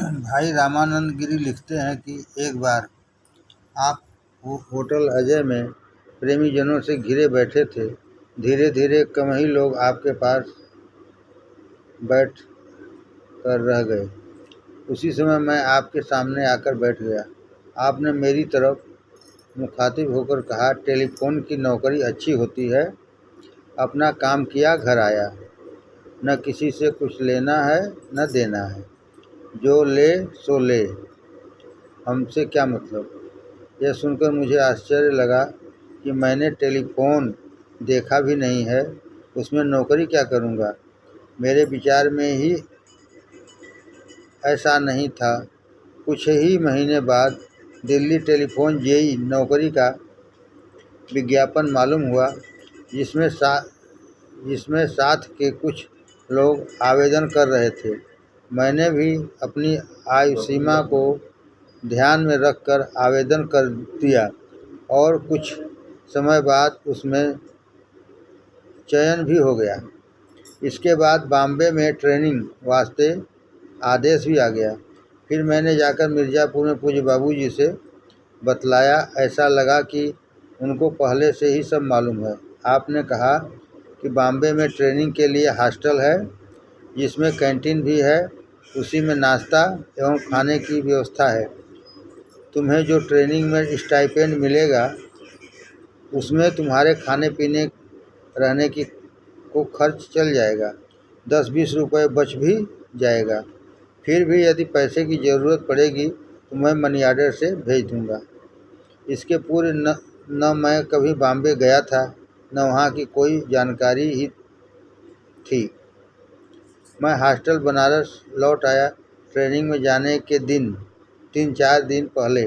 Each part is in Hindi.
भाई रामानंद गिरी लिखते हैं कि एक बार आप होटल अजय में प्रेमीजनों से घिरे बैठे थे। धीरे धीरे कम ही लोग आपके पास बैठ कर रह गए। उसी समय मैं आपके सामने आकर बैठ गया। आपने मेरी तरफ मुखातिब होकर कहा, टेलीफोन की नौकरी अच्छी होती है, अपना काम किया घर आया, न किसी से कुछ लेना है न देना है, जो ले सो ले, हमसे क्या मतलब। यह सुनकर मुझे आश्चर्य लगा कि मैंने टेलीफोन देखा भी नहीं है, उसमें नौकरी क्या करूँगा। मेरे विचार में ही ऐसा नहीं था। कुछ ही महीने बाद दिल्ली टेलीफोन जेई नौकरी का विज्ञापन मालूम हुआ, जिसमें साथ के कुछ लोग आवेदन कर रहे थे। मैंने भी अपनी आयु सीमा को ध्यान में रखकर आवेदन कर दिया और कुछ समय बाद उसमें चयन भी हो गया। इसके बाद बॉम्बे में ट्रेनिंग वास्ते आदेश भी आ गया। फिर मैंने जाकर मिर्ज़ापुर में पूज्य बाबूजी से बतलाया। ऐसा लगा कि उनको पहले से ही सब मालूम है। आपने कहा कि बॉम्बे में ट्रेनिंग के लिए हॉस्टल है, जिसमें कैंटीन भी है, उसी में नाश्ता एवं खाने की व्यवस्था है। तुम्हें जो ट्रेनिंग में स्टाइपेंड मिलेगा, उसमें तुम्हारे खाने पीने रहने की को खर्च चल जाएगा, 10-20 रुपये बच भी जाएगा। फिर भी यदि पैसे की ज़रूरत पड़ेगी तो मैं मनी ऑर्डर से भेज दूँगा। इसके पूर्व न मैं कभी बॉम्बे गया था, न वहाँ की कोई जानकारी ही थी। मैं हॉस्टल बनारस लौट आया। ट्रेनिंग में जाने के 3-4 दिन पहले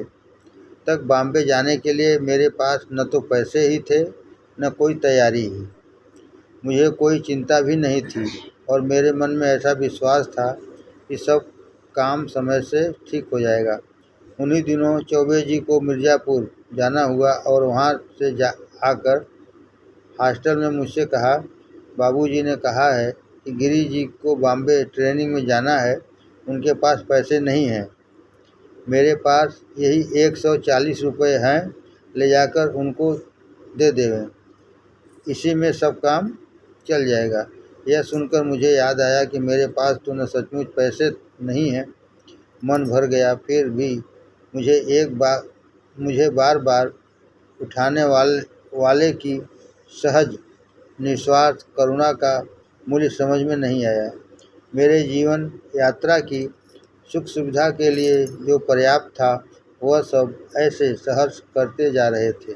तक बॉम्बे जाने के लिए मेरे पास न तो पैसे ही थे, न कोई तैयारी ही। मुझे कोई चिंता भी नहीं थी और मेरे मन में ऐसा विश्वास था कि सब काम समय से ठीक हो जाएगा। उन्हीं दिनों चौबे जी को मिर्ज़ापुर जाना हुआ और वहाँ से आकर हॉस्टल में मुझसे कहा, बाबूजी ने कहा है कि गिरी जी को बॉम्बे ट्रेनिंग में जाना है, उनके पास पैसे नहीं हैं। मेरे पास यही 140 रुपये हैं, ले जाकर उनको दे देवें, इसी में सब काम चल जाएगा। यह सुनकर मुझे याद आया कि मेरे पास तो न सचमुच पैसे नहीं हैं। मन भर गया। फिर भी मुझे बार बार उठाने वाले की सहज निस्वार्थ करुणा का मूल्य समझ में नहीं आया। मेरे जीवन यात्रा की सुख सुविधा के लिए जो पर्याप्त था, वह सब ऐसे सहर्ष करते जा रहे थे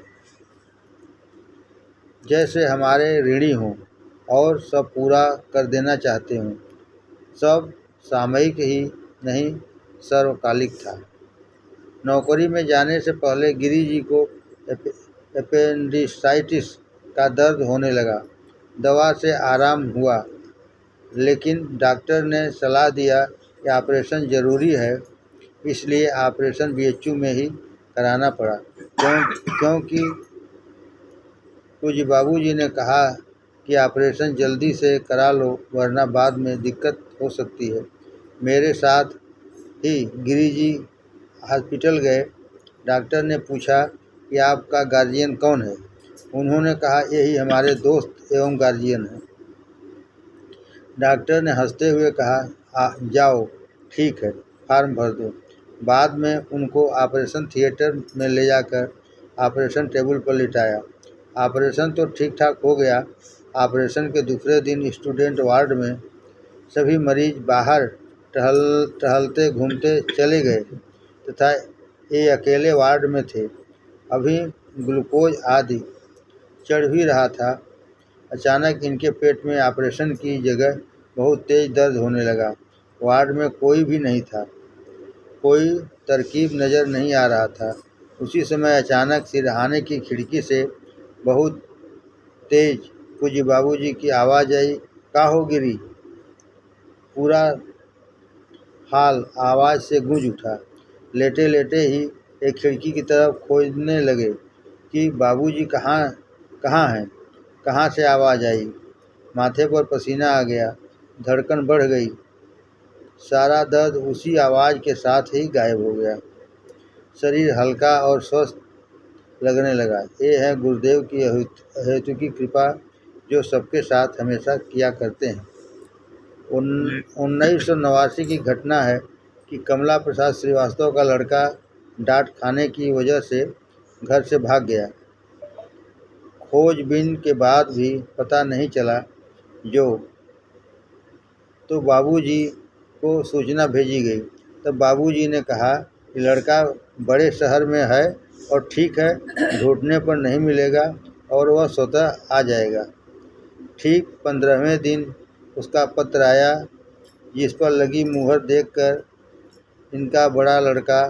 जैसे हमारे ऋणी हों और सब पूरा कर देना चाहते हों। सब सामयिक ही नहीं, सर्वकालिक था। नौकरी में जाने से पहले गिरी जी को एपेंडिसाइटिस का दर्द होने लगा। दवा से आराम हुआ, लेकिन डॉक्टर ने सलाह दिया कि ऑपरेशन ज़रूरी है। इसलिए ऑपरेशन बीएचयू में ही कराना पड़ा, क्योंकि पूज्य बाबूजी ने कहा कि ऑपरेशन जल्दी से करा लो, वरना बाद में दिक्कत हो सकती है। मेरे साथ ही गिरी जी हॉस्पिटल गए। डॉक्टर ने पूछा कि आपका गार्जियन कौन है। उन्होंने कहा, यही हमारे दोस्त एवं गार्जियन हैं। डॉक्टर ने हंसते हुए कहा, जाओ, ठीक है, फॉर्म भर दो। बाद में उनको ऑपरेशन थिएटर में ले जाकर ऑपरेशन टेबल पर लिटाया। ऑपरेशन तो ठीक ठाक हो गया। ऑपरेशन के दूसरे दिन स्टूडेंट वार्ड में सभी मरीज बाहर टहलते घूमते चले गए तथा ये अकेले वार्ड में थे। अभी ग्लूकोज आदि चढ़ भी रहा था। अचानक इनके पेट में ऑपरेशन की जगह बहुत तेज दर्द होने लगा। वार्ड में कोई भी नहीं था, कोई तरकीब नज़र नहीं आ रहा था। उसी समय अचानक सिरहाने की खिड़की से बहुत तेज पूज्य बाबूजी की आवाज़ आई, का हो गिरी। पूरा हाल आवाज़ से गूंज उठा। लेटे लेटे ही एक खिड़की की तरफ खोजने लगे कि बाबूजी कहाँ हैं, कहाँ से आवाज़ आई। माथे पर पसीना आ गया, धड़कन बढ़ गई। सारा दर्द उसी आवाज़ के साथ ही गायब हो गया। शरीर हल्का और स्वस्थ लगने लगा। ये है गुरुदेव की अहेतुकी कृपा, जो सबके साथ हमेशा किया करते हैं। 1989 की घटना है कि कमला प्रसाद श्रीवास्तव का लड़का डांट खाने की वजह से घर से भाग गया। खोजबीन के बाद भी पता नहीं चला तो बाबूजी को सूचना भेजी गई। तब बाबूजी ने कहा कि लड़का बड़े शहर में है और ठीक है, ढूंढने पर नहीं मिलेगा और वह स्वतः आ जाएगा। ठीक 15वें दिन उसका पत्र आया, जिस पर लगी मुहर देखकर इनका बड़ा लड़का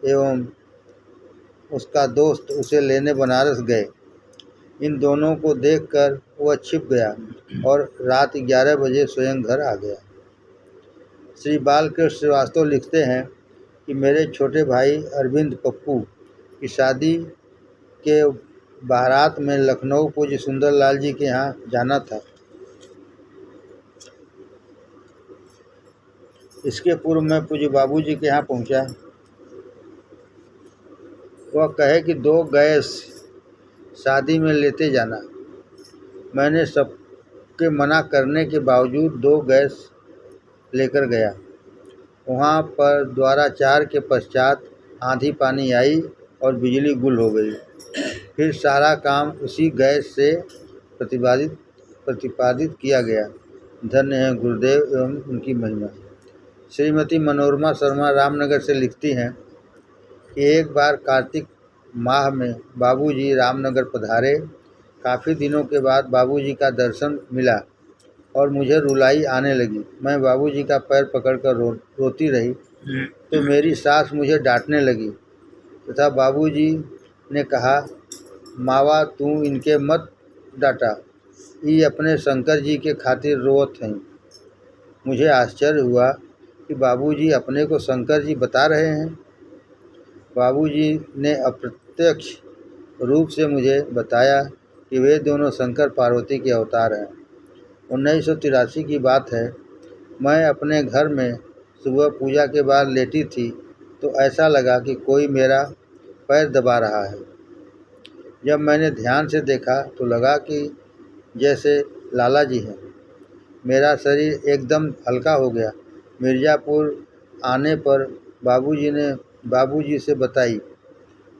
एवं उसका दोस्त उसे लेने बनारस गए। इन दोनों को देखकर वह छिप गया और रात 11 बजे स्वयं घर आ गया। श्री बालकृष्ण श्रीवास्तव लिखते हैं कि मेरे छोटे भाई अरविंद पप्पू की शादी के बारात में लखनऊ पूज्य सुंदरलाल जी के यहाँ जाना था। इसके पूर्व मैं पूज्य बाबूजी के यहाँ पहुँचा। वह कहे कि 2 गैस शादी में लेते जाना। मैंने सबके मना करने के बावजूद 2 गैस लेकर गया। वहाँ पर द्वाराचार के पश्चात आंधी पानी आई और बिजली गुल हो गई। फिर सारा काम उसी गैस से प्रतिपादित किया गया। धन्य है गुरुदेव एवं उनकी महिमा। श्रीमती मनोरमा शर्मा रामनगर से लिखती हैं कि एक बार कार्तिक माह में बाबूजी रामनगर पधारे। काफ़ी दिनों के बाद बाबूजी का दर्शन मिला और मुझे रुलाई आने लगी। मैं बाबूजी का पैर पकड़कर रोती रही तो मेरी सास मुझे डांटने लगी तथा बाबूजी ने कहा, मावा तू इनके मत डांटा, ये अपने शंकर जी के खातिर रोवत हैं। मुझे आश्चर्य हुआ कि बाबूजी अपने को शंकर जी बता रहे हैं। बाबूजी ने अप्रत्यक्ष रूप से मुझे बताया कि वे दोनों शंकर पार्वती के अवतार हैं। 1983 की बात है। मैं अपने घर में सुबह पूजा के बाद लेटी थी तो ऐसा लगा कि कोई मेरा पैर दबा रहा है। जब मैंने ध्यान से देखा तो लगा कि जैसे लाला जी हैं। मेरा शरीर एकदम हल्का हो गया। मिर्ज़ापुर आने पर बाबूजी से बताई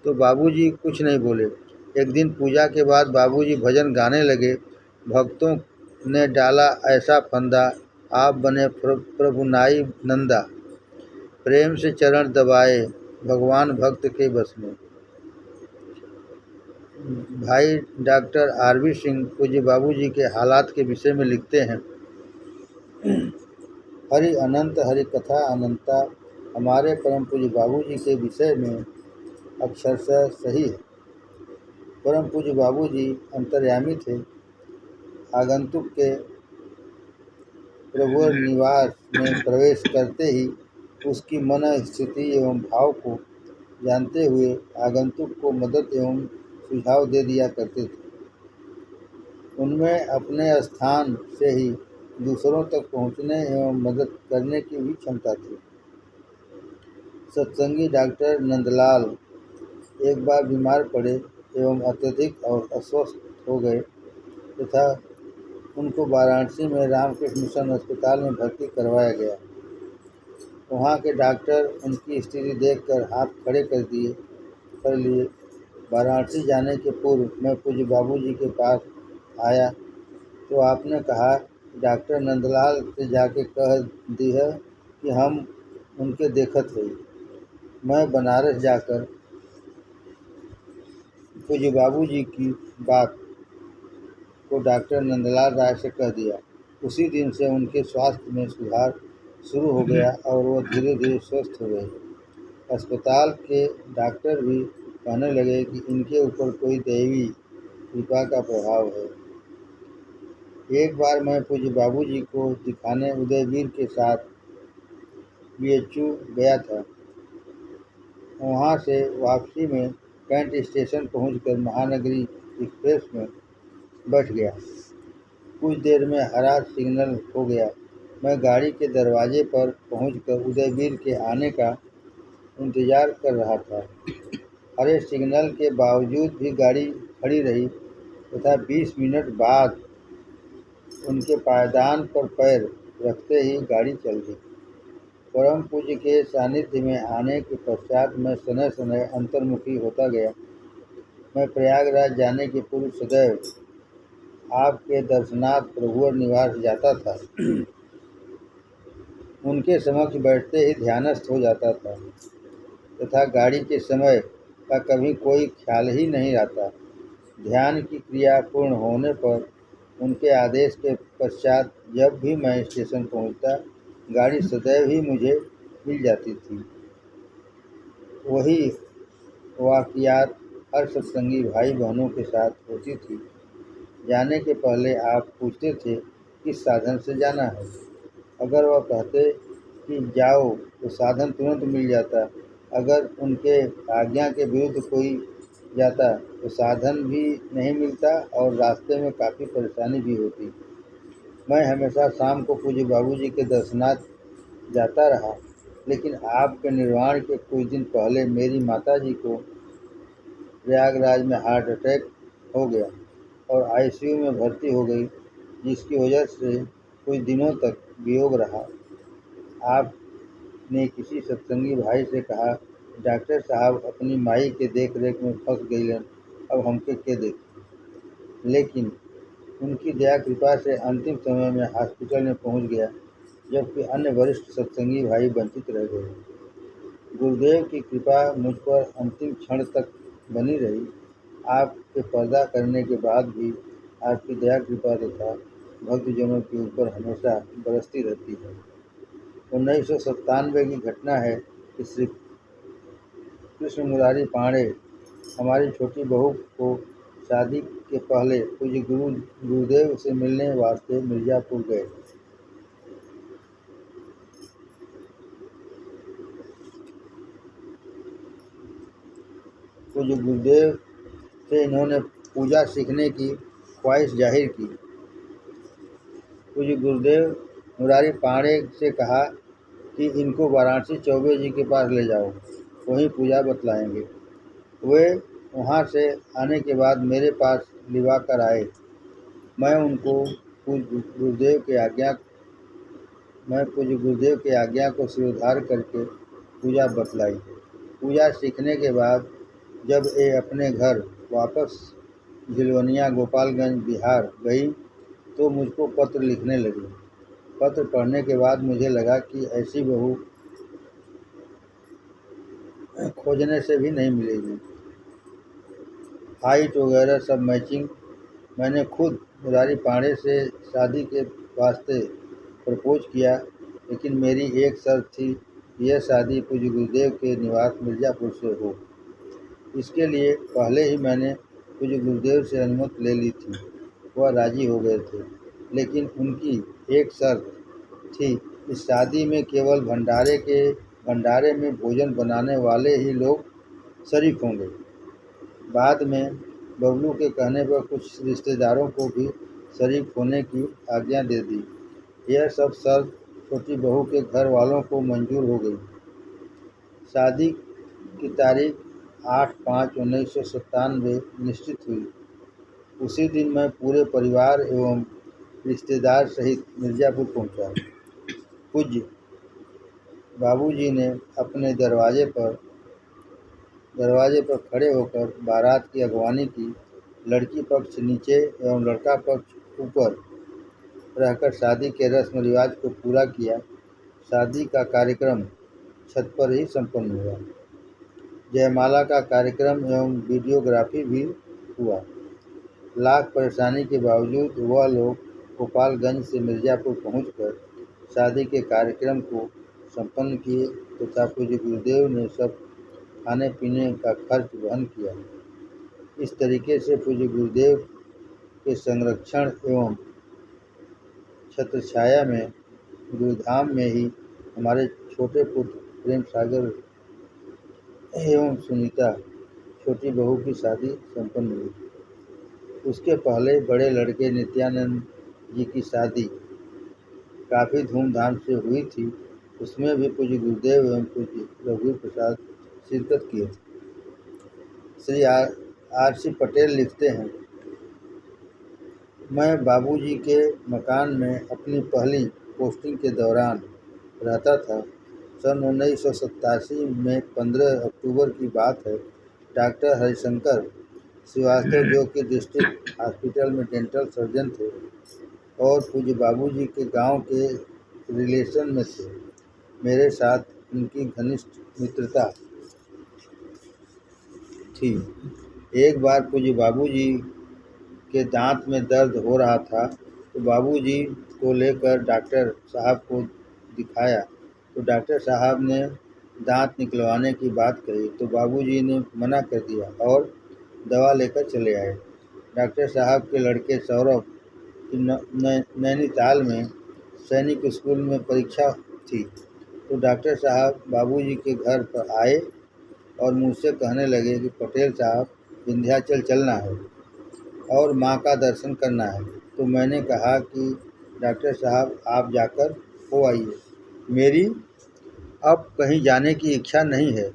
तो बाबूजी कुछ नहीं बोले। एक दिन पूजा के बाद बाबूजी भजन गाने लगे। भक्तों ने डाला ऐसा फंदा, आप बने प्रभु नाई नंदा, प्रेम से चरण दबाए भगवान भक्त के बस में। भाई डॉक्टर आरवी सिंह पूज्य बाबूजी के हालात के विषय में लिखते हैं, हरि अनंत हरि कथा अनंता हमारे परम पूज्य बाबूजी के विषय में अक्षरशः सही है। परम पूज्य बाबूजी अंतर्यामी थे। आगंतुक के प्रभु निवास में प्रवेश करते ही उसकी मन स्थिति एवं भाव को जानते हुए आगंतुक को मदद एवं सुझाव दे दिया करते थे। उनमें अपने स्थान से ही दूसरों तक पहुंचने एवं मदद करने की भी क्षमता थी। सत्संगी डॉक्टर नंदलाल एक बार बीमार पड़े एवं अत्यधिक और अस्वस्थ हो गए तथा उनको वाराणसी में रामकृष्ण मिशन अस्पताल में भर्ती करवाया गया। वहाँ के डॉक्टर उनकी स्थिति देखकर हाथ खड़े कर लिए। वाराणसी जाने के पूर्व मैं पूज्य बाबूजी के पास आया तो आपने कहा, डॉक्टर नंदलाल से जाके कह दी है कि हम उनके देखत हुई। मैं बनारस जाकर पूज्य बाबूजी की बात को डॉक्टर नंदलाल राय से कह दिया। उसी दिन से उनके स्वास्थ्य में सुधार शुरू हो गया और वो धीरे धीरे स्वस्थ हो गए। अस्पताल के डॉक्टर भी कहने लगे कि इनके ऊपर कोई दैवी कृपा का प्रभाव है। एक बार मैं पूज्य बाबूजी को दिखाने उदयवीर के साथ BHU गया था। वहाँ से वापसी में कैंट स्टेशन पहुंचकर महानगरी एक्सप्रेस में बैठ गया। कुछ देर में हरा सिग्नल हो गया मैं गाड़ी के दरवाजे पर पहुंचकर उदयवीर के आने का इंतजार कर रहा था। हरे सिग्नल के बावजूद भी गाड़ी खड़ी रही तथा 20 मिनट बाद उनके पायदान पर पैर रखते ही गाड़ी चल दी। परम पूज्य के सानिध्य में आने के पश्चात मैं शनैः शनैः अंतर्मुखी होता गया। मैं प्रयागराज जाने के पूर्व सदैव आपके दर्शनार्थ प्रभुवर निवास जाता था। उनके समक्ष बैठते ही ध्यानस्थ हो जाता था तथा गाड़ी के समय का कभी कोई ख्याल ही नहीं आता। ध्यान की क्रिया पूर्ण होने पर उनके आदेश के पश्चात जब भी मैं स्टेशन पहुंचता, गाड़ी सदैव ही मुझे मिल जाती थी। वही वाक़ियात हर सत्संगी भाई बहनों के साथ होती थी। जाने के पहले आप पूछते थे किस साधन से जाना है। अगर वह कहते कि जाओ तो साधन तुरंत मिल जाता। अगर उनके आज्ञा के विरुद्ध कोई जाता तो साधन भी नहीं मिलता और रास्ते में काफ़ी परेशानी भी होती। मैं हमेशा शाम को पूज्य बाबूजी के दर्शनार्थ जाता रहा, लेकिन आपके निर्वाण के कुछ दिन पहले मेरी माताजी को प्रयागराज में हार्ट अटैक हो गया और आईसीयू में भर्ती हो गई, जिसकी वजह से कुछ दिनों तक वियोग रहा। आपने किसी सत्संगी भाई से कहा, डॉक्टर साहब अपनी माई के देख रेख में फंस गईलन, अब हमके के देख। लेकिन उनकी दया कृपा से अंतिम समय में हॉस्पिटल में पहुंच गया, जबकि अन्य वरिष्ठ सत्संगी भाई वंचित रह गए। गुरुदेव की कृपा मुझ पर अंतिम क्षण तक बनी रही। आपके पर्दा करने के बाद भी आपकी दया कृपा तथा भक्तजनों के ऊपर हमेशा बरसती रहती है। 1997 की घटना है कि श्री कृष्ण मुरारी पांडे हमारी छोटी बहू को शादी के पहले पूज्य गुरुदेव से मिलने वास्ते मिर्ज़ापुर गए। पूज्य गुरुदेव से इन्होंने पूजा सीखने की ख्वाहिश जाहिर की। पूज्य गुरुदेव मुरारी पांडे से कहा कि इनको वाराणसी चौबे जी के पास ले जाओ, वहीं पूजा बतलाएंगे। वे वहां से आने के बाद मेरे पास लिवा कर आए। मैं पूज्य गुरुदेव के आज्ञा को स्वीकार करके पूजा बतलाई। पूजा सीखने के बाद जब ये अपने घर वापस झिलवनिया गोपालगंज बिहार गई तो मुझको पत्र लिखने लगी। पत्र पढ़ने के बाद मुझे लगा कि ऐसी बहू खोजने से भी नहीं मिलेगी। हाइट वगैरह सब मैचिंग। मैंने खुद मुरारी पांडे से शादी के वास्ते प्रपोज किया, लेकिन मेरी एक शर्त थी कि यह शादी पूज्य गुरुदेव के निवास मिर्ज़ापुर से हो। इसके लिए पहले ही मैंने पूज्य गुरुदेव से अनुमति ले ली थी। वह राजी हो गए थे, लेकिन उनकी एक शर्त थी कि शादी में केवल भंडारे में भोजन बनाने वाले ही लोग शरीक होंगे। बाद में बबलू के कहने पर कुछ रिश्तेदारों को भी शरीक होने की आज्ञा दे दी। यह सब शर्त छोटी बहू के घर वालों को मंजूर हो गई। शादी की तारीख 8/5/1997 निश्चित हुई। उसी दिन मैं पूरे परिवार एवं रिश्तेदार सहित मिर्ज़ापुर पहुंचा। पूज्य बाबूजी ने अपने दरवाजे पर खड़े होकर बारात की अगवानी की। लड़की पक्ष नीचे एवं लड़का पक्ष ऊपर रहकर शादी के रस्म रिवाज को पूरा किया। शादी का कार्यक्रम छत पर ही संपन्न हुआ। जयमाला का कार्यक्रम एवं वीडियोग्राफी भी हुआ। लाख परेशानी के बावजूद वह लोग गोपालगंज से मिर्ज़ापुर पहुंचकर शादी के कार्यक्रम को संपन्न किए तथा पूज्य गुरुदेव ने सब खाने पीने का खर्च वहन किया। इस तरीके से पूज्य गुरुदेव के संरक्षण एवं छत्रछाया में गुरुधाम में ही हमारे छोटे पुत्र प्रेम सागर एवं सुनीता छोटी बहू की शादी संपन्न हुई। उसके पहले बड़े लड़के नित्यानंद जी की शादी काफ़ी धूमधाम से हुई थी। उसमें भी पूज्य गुरुदेव एवं पूज्य रघुवीर प्रसाद शिरकत किए थे। श्री आर सी पटेल लिखते हैं, मैं बाबूजी के मकान में अपनी पहली पोस्टिंग के दौरान रहता था। सन 1987 में 15 अक्टूबर की बात है। डॉक्टर हरिशंकर श्रीवास्तव, जो कि डिस्ट्रिक्ट हॉस्पिटल में डेंटल सर्जन थे और पूज्य बाबूजी के गांव के रिलेशन में थे, मेरे साथ उनकी घनिष्ठ मित्रता थी। एक बार पूज्य बाबूजी के दांत में दर्द हो रहा था तो बाबूजी को लेकर डॉक्टर साहब को दिखाया तो डॉक्टर साहब ने दांत निकलवाने की बात कही तो बाबूजी ने मना कर दिया और दवा लेकर चले आए। डॉक्टर साहब के लड़के सौरभ की नैनीताल में सैनिक स्कूल में परीक्षा थी तो डॉक्टर साहब बाबूजी के घर पर आए और मुझसे कहने लगे कि पटेल साहब, विंध्याचल चलना है और माँ का दर्शन करना है। तो मैंने कहा कि डॉक्टर साहब, आप जाकर हो आइए, मेरी अब कहीं जाने की इच्छा नहीं है।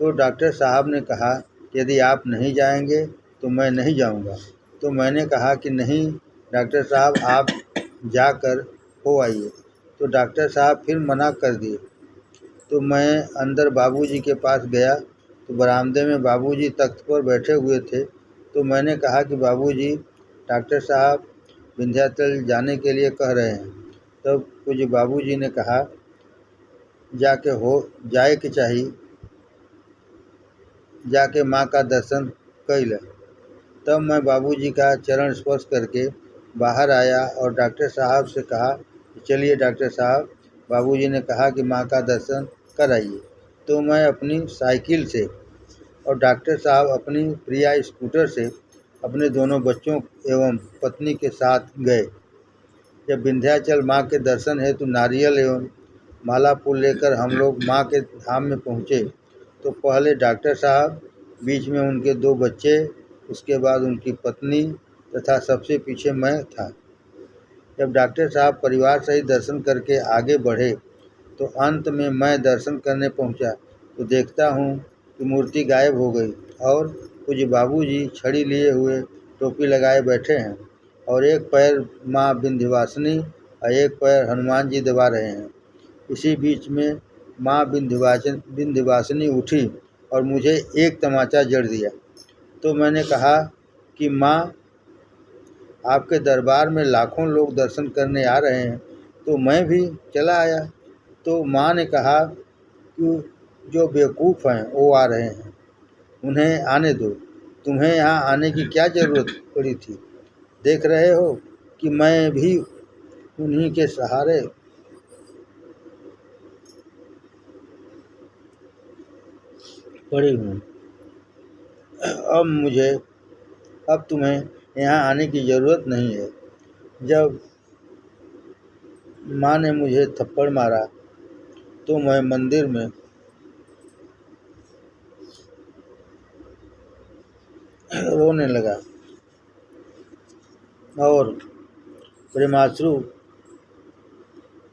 तो डॉक्टर साहब ने कहा, यदि आप नहीं जाएंगे तो मैं नहीं जाऊंगा। तो मैंने कहा कि नहीं डॉक्टर साहब, आप जाकर हो आइए। तो डॉक्टर साहब फिर मना कर दिए। तो मैं अंदर बाबूजी के पास गया तो बरामदे में बाबूजी तख्त पर बैठे हुए थे। तो मैंने कहा कि बाबूजी, डॉक्टर साहब विंध्याचल जाने के लिए कह रहे हैं। तब पूज्य बाबूजी ने कहा, जाए के चाहिए, जाके माँ का दर्शन कैल। तब मैं बाबूजी का चरण स्पर्श करके बाहर आया और डॉक्टर साहब से कहा, चलिए डॉक्टर साहब, बाबूजी ने कहा कि माँ का दर्शन कराइए। तो मैं अपनी साइकिल से और डॉक्टर साहब अपनी प्रिया स्कूटर से अपने दोनों बच्चों एवं पत्नी के साथ गए। जब विंध्याचल माँ के दर्शन हेतु नारियल एवं माला फूल लेकर हम लोग माँ के धाम में पहुँचे तो पहले डॉक्टर साहब, बीच में उनके 2 बच्चे, उसके बाद उनकी पत्नी तथा सबसे पीछे मैं था। जब डॉक्टर साहब परिवार सहित दर्शन करके आगे बढ़े तो अंत में मैं दर्शन करने पहुंचा तो देखता हूं कि मूर्ति गायब हो गई और पूज्य बाबूजी छड़ी लिए हुए टोपी लगाए बैठे हैं और एक पैर माँ विंध्यवासिनी और एक पैर हनुमान जी दबा रहे हैं। इसी बीच में माँ विंध्यवासिनी उठी और मुझे एक तमाचा जड़ दिया। तो मैंने कहा कि माँ, आपके दरबार में लाखों लोग दर्शन करने आ रहे हैं तो मैं भी चला आया। तो माँ ने कहा कि जो बेवकूफ़ हैं वो आ रहे हैं, उन्हें आने दो, तुम्हें यहाँ आने की क्या ज़रूरत पड़ी थी? देख रहे हो कि मैं भी उन्हीं के सहारे पड़ी हूँ। अब तुम्हें यहाँ आने की ज़रूरत नहीं है। जब माँ ने मुझे थप्पड़ मारा तो मैं मंदिर में रोने लगा और प्रेमाश्रु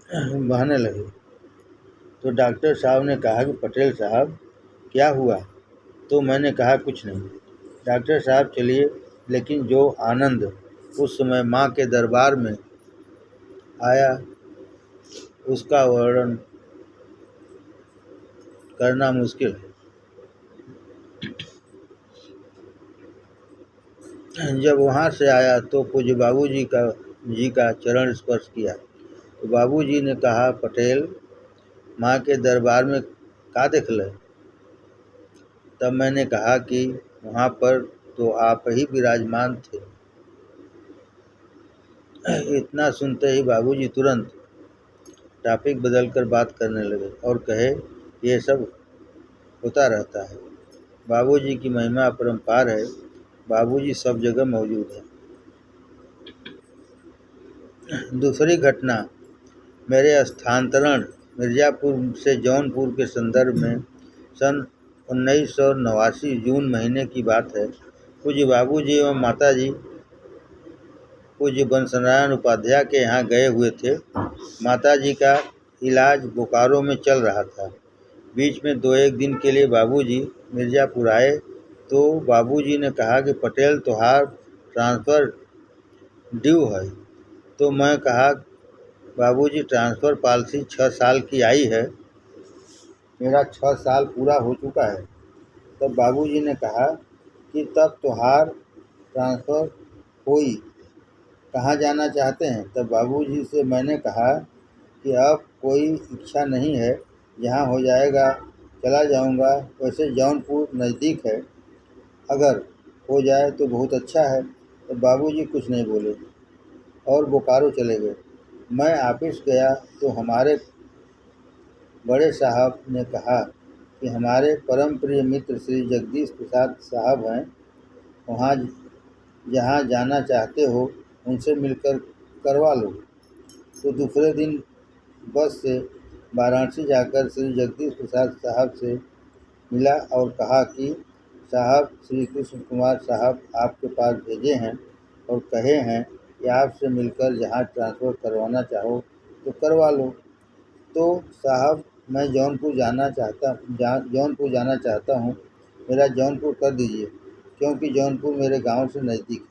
बहने लगे। तो डॉक्टर साहब ने कहा कि पटेल साहब, क्या हुआ? तो मैंने कहा, कुछ नहीं। डॉक्टर साहब, चलिए, लेकिन जो आनंद उस समय माँ के दरबार में आया उसका वर्णन करना मुश्किल है। जब वहाँ से आया तो पूज्य बाबूजी का चरण स्पर्श किया तो बाबूजी ने कहा, पटेल, माँ के दरबार में का देखल? तब मैंने कहा कि वहाँ पर तो आप ही विराजमान थे। इतना सुनते ही बाबूजी तुरंत टॉपिक बदलकर बात करने लगे और कहे, ये सब होता रहता है। बाबूजी की महिमा अपरंपार है। बाबूजी सब जगह मौजूद है। दूसरी घटना, मेरे स्थानांतरण मिर्ज़ापुर से जौनपुर के संदर्भ में सन 1989 जून महीने की बात है। पूज्य बाबूजी एवं माताजी पूज्य बंसनारायण उपाध्याय के यहाँ गए हुए थे। माताजी का इलाज बोकारो में चल रहा था। बीच में 2-1 दिन के लिए बाबूजी मिर्ज़ापुर आए तो बाबूजी ने कहा कि पटेल तोहार ट्रांसफ़र ड्यू है। तो मैं कहा बाबूजी ट्रांसफ़र पॉलिसी 6 साल की आई है, मेरा 6 साल पूरा हो चुका है। तब बाबूजी ने कहा कि तब तोहार ट्रांसफ़र होई, कहाँ जाना चाहते हैं? तब बाबूजी से मैंने कहा कि अब कोई इच्छा नहीं है, जहाँ हो जाएगा चला जाऊँगा। वैसे जौनपुर नज़दीक है, अगर हो जाए तो बहुत अच्छा है। तो बाबूजी कुछ नहीं बोले और बोकारो चले गए। मैं ऑफिस गया तो हमारे बड़े साहब ने कहा कि हमारे परम प्रिय मित्र श्री जगदीश प्रसाद साहब हैं, वहाँ जहाँ जाना चाहते हो उनसे मिलकर करवा लो। तो दूसरे दिन बस से वाराणसी जाकर श्री जगदीश प्रसाद साहब से मिला और कहा कि साहब श्री कृष्ण कुमार साहब आपके पास भेजे हैं और कहे हैं कि आपसे मिलकर जहाँ ट्रांसफ़र करवाना चाहो तो करवा लो। तो साहब मैं जौनपुर जाना चाहता हूँ, मेरा जौनपुर कर दीजिए, क्योंकि जौनपुर मेरे गांव से नज़दीक है।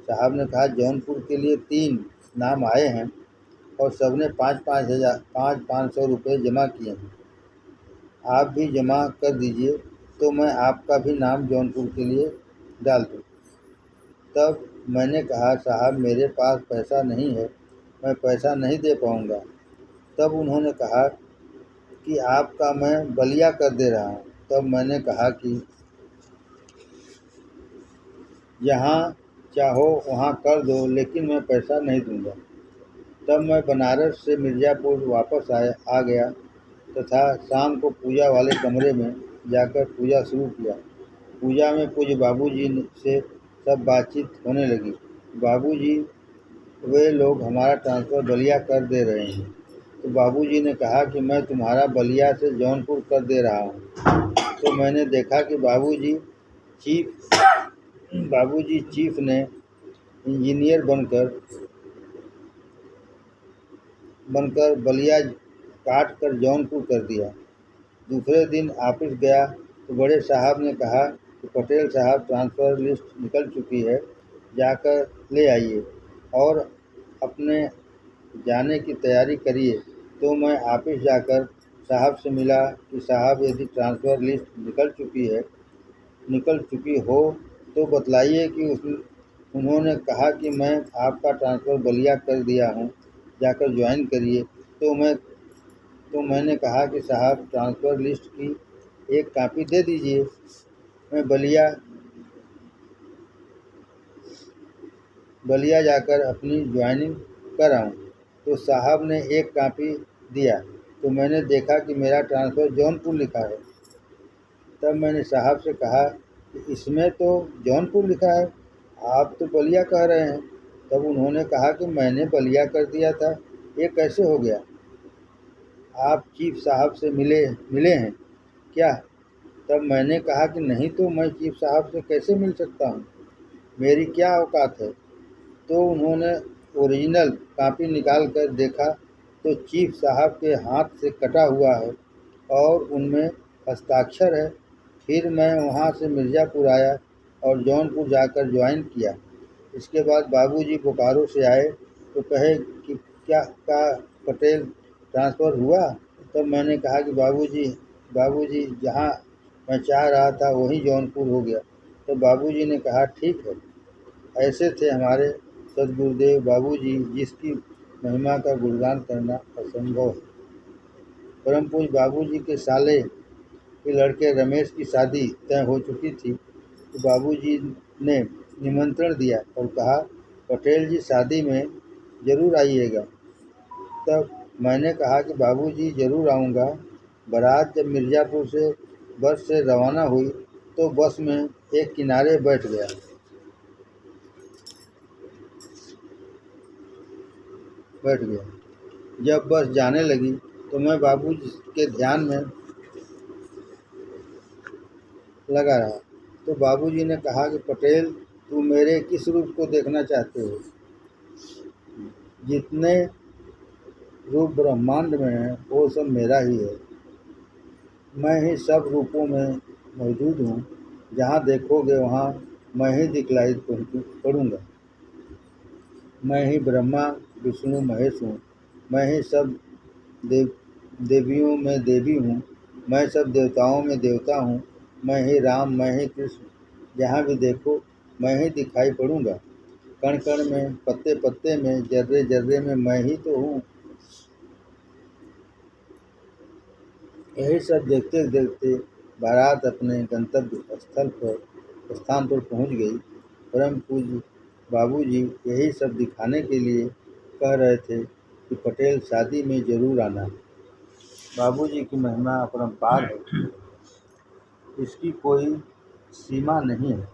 साहब ने कहा जौनपुर के लिए 3 नाम आए हैं और सबने 500 रुपये जमा किए हैं, आप भी जमा कर दीजिए तो मैं आपका भी नाम जौनपुर के लिए डाल दूँ। तब मैंने कहा साहब मेरे पास पैसा नहीं है, मैं पैसा नहीं दे पाऊँगा। तब उन्होंने कहा कि आपका मैं बलिया कर दे रहा हूँ। तब मैंने कहा कि जहाँ चाहो वहाँ कर दो, लेकिन मैं पैसा नहीं दूँगा। तब मैं बनारस से मिर्ज़ापुर वापस आ गया तथा शाम को पूजा वाले कमरे में जाकर पूजा शुरू किया। पूजा में पूज्य बाबूजी से सब बातचीत होने लगी। बाबूजी वे लोग हमारा ट्रांसफ़र बलिया कर दे रहे हैं। तो बाबूजी ने कहा कि मैं तुम्हारा बलिया से जौनपुर कर दे रहा हूँ। तो मैंने देखा कि बाबूजी चीफ ने इंजीनियर बनकर बलिया काट कर जौनपुर कर दिया। दूसरे दिन ऑफिस गया तो बड़े साहब ने कहा कि पटेल साहब ट्रांसफ़र लिस्ट निकल चुकी है, जाकर ले आइए और अपने जाने की तैयारी करिए। तो मैं ऑफिस जाकर साहब से मिला कि साहब यदि ट्रांसफ़र लिस्ट निकल चुकी हो तो बतलाइए कि उन्होंने कहा कि मैं आपका ट्रांसफ़र बलिया कर दिया हूँ, जाकर ज्वाइन करिए। तो मैंने कहा कि साहब ट्रांसफ़र लिस्ट की एक कॉपी दे दीजिए, मैं बलिया जाकर अपनी ज्वाइनिंग कर आऊँ। तो साहब ने एक कॉपी दिया तो मैंने देखा कि मेरा ट्रांसफ़र जौनपुर लिखा है। तब मैंने साहब से कहा कि इसमें तो जौनपुर लिखा है, आप तो बलिया कह रहे हैं। तब उन्होंने कहा कि मैंने बलिया कर दिया था, ये कैसे हो गया? आप चीफ साहब से मिले हैं क्या? तब मैंने कहा कि नहीं, तो मैं चीफ साहब से कैसे मिल सकता हूँ, मेरी क्या औकात है। तो उन्होंने ओरिजिनल कॉपी निकाल कर देखा तो चीफ साहब के हाथ से कटा हुआ है और उनमें हस्ताक्षर है। फिर मैं वहाँ से मिर्ज़ापुर आया और जौनपुर जाकर ज्वाइन किया। इसके बाद बाबूजी बोकारो से आए तो कहे कि क्या पटेल ट्रांसफ़र हुआ? तब मैंने कहा कि बाबूजी जहाँ मैं चाह रहा था वहीं जौनपुर हो गया। तो बाबूजी ने कहा ठीक है। ऐसे थे हमारे सदगुरुदेव बाबूजी, जिसकी महिमा का गुणगान करना असंभव है। परम पूज्य बाबूजी के साले के लड़के रमेश की शादी तय हो चुकी थी तो बाबूजी ने निमंत्रण दिया और कहा पटेल जी शादी में ज़रूर आइएगा। तब मैंने कहा कि बाबूजी ज़रूर आऊँगा। बारात जब मिर्ज़ापुर से बस से रवाना हुई तो बस में एक किनारे बैठ गया। जब बस जाने लगी तो मैं बाबूजी के ध्यान में लगा रहा। तो बाबूजी ने कहा कि पटेल तू मेरे किस रूप को देखना चाहते हो? जितने रूप ब्रह्मांड में हैं वो सब मेरा ही है। मैं ही सब रूपों में मौजूद हूँ। जहाँ देखोगे वहाँ मैं ही दिखलाई पड़ूँगा। मैं ही ब्रह्मा विष्णु महेश हूँ। मैं ही सब देव देवियों में देवी हूँ। मैं सब देवताओं में देवता हूँ। मैं ही राम, मैं ही कृष्ण। जहाँ भी देखो मैं ही दिखाई पड़ूँगा। कण कण में, पत्ते पत्ते में, जर्रे जर्रे में मैं ही तो हूँ। यही सब देखते देखते बारात अपने गंतव्य स्थल पर स्थान पर पहुँच गई। परम पूज्य बाबूजी यही सब दिखाने के लिए कह रहे थे कि पटेल शादी में ज़रूर आना। बाबूजी की महिमा अपरंपार है, इसकी कोई सीमा नहीं है।